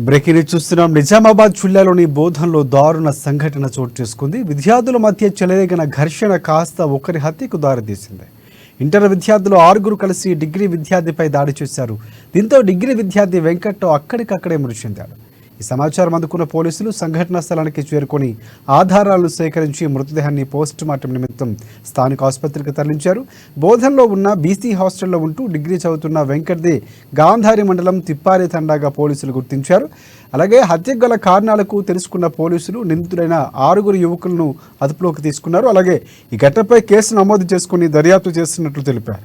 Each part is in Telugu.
బ్రేకింగ్ న్యూస్ చూస్తున్నాం. నిజామాబాద్ జిల్లాలోని బోధన్లో దారుణ సంఘటన చోటు చేసుకుంది. విద్యార్థుల మధ్య చెలరేగిన ఘర్షణ కాస్త ఒకరి హత్యకు దారితీసింది. ఇంటర్ విద్యార్థులు 6 కలిసి డిగ్రీ విద్యార్థిపై దాడి చేశారు. దీంతో డిగ్రీ విద్యార్థి వెంకట్ అక్కడికక్కడే మృతి చెందాడు. ఈ సమాచారం అందుకున్న పోలీసులు సంఘటనా స్థలానికి చేరుకొని ఆధారాలను సేకరించి మృతదేహాన్ని పోస్టుమార్టం నిమిత్తం స్థానిక ఆసుపత్రికి తరలించారు. బోధన్లో ఉన్న బీసీ హాస్టల్లో ఉంటూ డిగ్రీ చదువుతున్న వెంకట్ది గాంధారి మండలం తిప్పారి తండాగా పోలీసులు గుర్తించారు. అలాగే హత్యకు గల కారణాలకు తెలుసుకున్న పోలీసులు నిందితులైన 6 యువకులను అదుపులోకి తీసుకున్నారు. అలాగే ఈ ఘటనపై కేసు నమోదు చేసుకుని దర్యాప్తు చేస్తున్నట్లు తెలిపారు.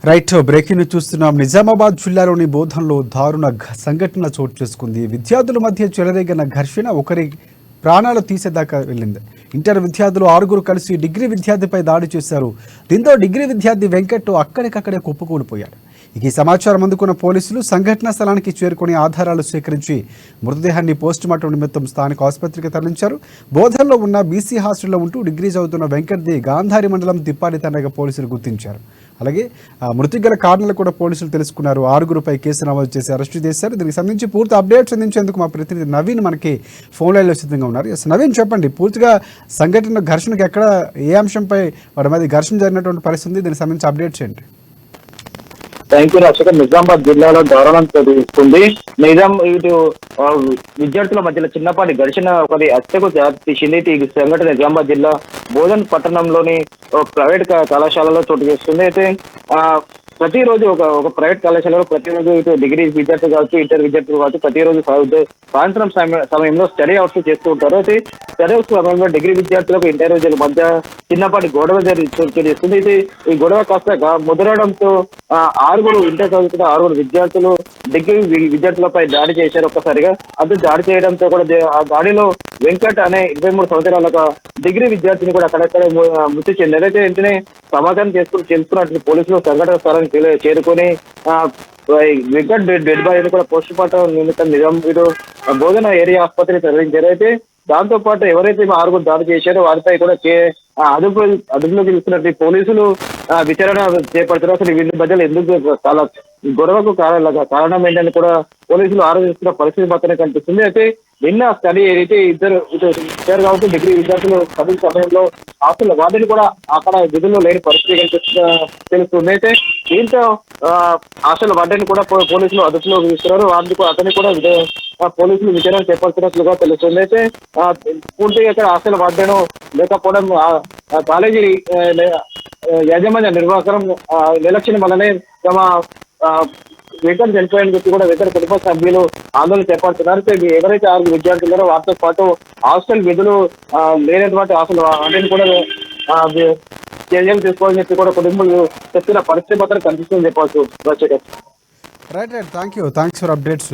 రైట్, బ్రేకింగ్ చూస్తున్నాం. నిజామాబాద్ జిల్లాలోని బోధన్లో దారుణ సంఘటన చోటు చేసుకుంది. విద్యార్థుల మధ్య చెలరేగిన ఘర్షణ ఒకరి ప్రాణాలు తీసేదాకా వెళ్ళింది. ఇంటర్ విద్యార్థులు 6 కలిసి డిగ్రీ విద్యార్థిపై దాడి చేశారు. దీంతో డిగ్రీ విద్యార్థి వెంకట్ అక్కడికక్కడే కుప్పకూలిపోయాడు. ఈ సమాచారం అందుకున్న పోలీసులు సంఘటనా స్థలానికి చేరుకుని ఆధారాలు సేకరించి మృతదేహాన్ని పోస్టుమార్టం నిమిత్తం స్థానిక ఆసుపత్రికి తరలించారు. బోధన్లో ఉన్న బీసీ హాస్టల్లో ఉంటూ డిగ్రీ చదువుతున్న వెంకట్ది గాంధారి మండలం తిప్పారి తండగా పోలీసులు గుర్తించారు. అలాగే మృతి గల కారణాలు కూడా పోలీసులు తెలుసుకున్నారు. 6 కేసు నమోదు చేసి అరెస్టు చేశారు. దీనికి సంబంధించి పూర్తి అప్డేట్స్ అందించేందుకు మా ప్రతినిధి నవీన్ మనకి ఫోన్ లైన్లో సిద్ధంగా ఉన్నారు. నవీన్, చెప్పండి, పూర్తిగా సంఘటన ఘర్షణకు ఎక్కడ ఏ అంశంపై వారి మీద ఘర్షణ జరిగినటువంటి పరిస్థితి ఉంది, దీనికి సంబంధించి అప్డేట్స్ ఏంటి? Thank you Rajasekhar. నిజామాబాద్ జిల్లాలో దారుణం తీసుకుంది. ఇటు విద్యార్థుల మధ్యలో చిన్నపాటి ఘర్షణ ఒకటి హత్యకు తీసింది. ఈ సంఘటన నిజామాబాద్ జిల్లా బోధన్ పట్టణంలోని ప్రైవేట్ కళాశాలలో చోటు చేసుకుంది. అయితే ప్రతిరోజు ఒక ప్రైవేట్ కళాశాలలో ప్రతిరోజు ఇటు డిగ్రీ విద్యార్థులు కావచ్చు, ఇంటర్ విద్యార్థులు కావచ్చు, ప్రతిరోజు సాయంత్రం సమయంలో స్టడీ అవర్స్ చేస్తూ ఉంటారు. అయితే స్టడీ అవర్స్ సమయంలో డిగ్రీ విద్యార్థులకు ఇంటర్ విద్యార్థుల మధ్య చిన్నపాటి గొడవ చేస్తుంది. అయితే ఈ గొడవ కాస్త ముదరడంతో 6 ఇంటర్ చదువుతున్న 6 విద్యార్థులు డిగ్రీ విద్యార్థులపై దాడి చేశారు ఒక్కసారిగా. అది దాడి చేయడంతో కూడా ఆ దాడిలో వెంకట్ అనే 23 సంవత్సరాల డిగ్రీ విద్యార్థిని కూడా అక్కడక్కడే మృతి చెందారు. అయితే వెంటనే సమాధానం తెలుసుకున్నట్లు పోలీసులు సంఘటన స్థలానికి చేరుకొని వెంకట్ డెడ్ బాడీని కూడా పోస్ట్ మార్టం నిమిత్తం నిజామాబాద్ బోధన ఏరియా ఆసుపత్రికి తరలించారు. అయితే దాంతో పాటు ఎవరైతే 6 దాడి చేశారో వారిపై కూడా అదుపులోకి తీసుకున్నట్టు పోలీసులు విచారణ చేపడుతున్నారు. అసలు వీళ్ళ మధ్యలో ఎందుకు చాలా గొడవకు కారణం ఏంటని కూడా పోలీసులు ఆరోపిస్తున్న పరిస్థితి మాత్రమే కనిపిస్తుంది. అయితే నిన్న స్టడీ ఏదైతే ఇద్దరు కాబట్టి డిగ్రీ విద్యార్థులు చదువు సమయంలో హాస్టల్ వాటిని కూడా అక్కడ విధుల్లో లేని పరిస్థితి తెలుస్తుంది. అయితే దీంతో హాస్టల్ వాటిని కూడా పోలీసులు అదుపులో తీసుకున్నారు. అతన్ని కూడా పోలీసులు విచారణ చేపడుతున్నట్లుగా తెలుస్తుంది. అయితే పూర్తిగా ఇక్కడ హాస్టల్ వార్డెను లేకపోవడం కాలేజీ యాజమాన్య నిర్వాహకం నిర్లక్ష్యం వల్లనే తమ వెంకట్ చనిపోయిన వ్యక్తి కూడా వెంకట కుటుంబ సభ్యులు ఆందోళన చేపడుతున్నారు. ఎవరైతే 6 విద్యార్థులు ఉన్నారో వారితో పాటు హాస్టల్ విధులు లేనటువంటి హాస్టల్ వాటిని కూడా చర్యలు తీసుకోవాలని చెప్పి కూడా కుటుంబాలు చెప్తున్న పరిస్థితి మాత్రం కనిపిస్తుందని చెప్పవచ్చు. Right, thanks for updates.